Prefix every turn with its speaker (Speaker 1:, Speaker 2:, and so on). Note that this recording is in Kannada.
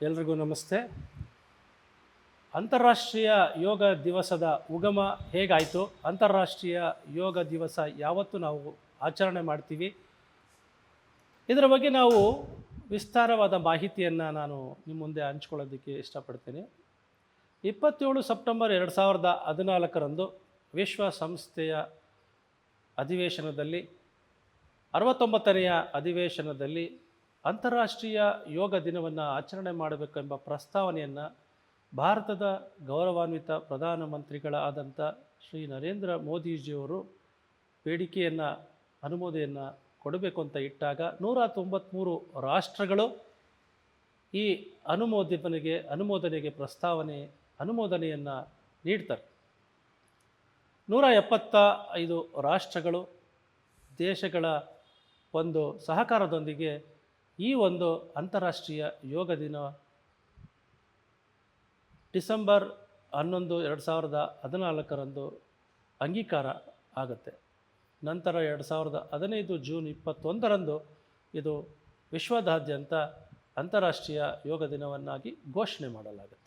Speaker 1: ಎಲ್ರಿಗೂ ನಮಸ್ತೆ. ಅಂತಾರಾಷ್ಟ್ರೀಯ ಯೋಗ ದಿವಸದ ಉಗಮ ಹೇಗಾಯಿತು, ಅಂತಾರಾಷ್ಟ್ರೀಯ ಯೋಗ ದಿವಸ ಯಾವತ್ತು ನಾವು ಆಚರಣೆ ಮಾಡ್ತೀವಿ, ಇದರ ಬಗ್ಗೆ ನಾವು ವಿಸ್ತಾರವಾದ ಮಾಹಿತಿಯನ್ನು ನಾನು ನಿಮ್ಮ ಮುಂದೆ ಹಂಚ್ಕೊಳ್ಳೋದಕ್ಕೆ ಇಷ್ಟಪಡ್ತೀನಿ. 27 ಸೆಪ್ಟೆಂಬರ್ 2014ರಂದು ವಿಶ್ವಸಂಸ್ಥೆಯ ಅಧಿವೇಶನದಲ್ಲಿ 69ನೆಯ ಅಧಿವೇಶನದಲ್ಲಿ ಅಂತಾರಾಷ್ಟ್ರೀಯ ಯೋಗ ದಿನವನ್ನು ಆಚರಣೆ ಮಾಡಬೇಕೆಂಬ ಪ್ರಸ್ತಾವನೆಯನ್ನು ಭಾರತದ ಗೌರವಾನ್ವಿತ ಪ್ರಧಾನಮಂತ್ರಿಗಳಾದಂಥ ಶ್ರೀ ನರೇಂದ್ರ ಮೋದಿಜಿಯವರು ಬೇಡಿಕೆಯನ್ನು ಅನುಮೋದನೆಯನ್ನು ಕೊಡಬೇಕು ಅಂತ ಇಟ್ಟಾಗ 193 ರಾಷ್ಟ್ರಗಳು ಈ ಅನುಮೋದನೆಗೆ ಅನುಮೋದನೆಯನ್ನು ನೀಡ್ತಾರೆ. 175 ರಾಷ್ಟ್ರಗಳು ದೇಶಗಳ ಒಂದು ಸಹಕಾರದೊಂದಿಗೆ ಈ ಒಂದು ಅಂತಾರಾಷ್ಟ್ರೀಯ ಯೋಗ ದಿನ ಡಿಸೆಂಬರ್ 11, 2014ರಂದು ಅಂಗೀಕಾರ ಆಗುತ್ತೆ. ನಂತರ 2015 ಜೂನ್ 21ರಂದು ಇದು ವಿಶ್ವದಾದ್ಯಂತ ಅಂತಾರಾಷ್ಟ್ರೀಯ ಯೋಗ ದಿನವನ್ನಾಗಿ ಘೋಷಣೆ ಮಾಡಲಾಗುತ್ತೆ.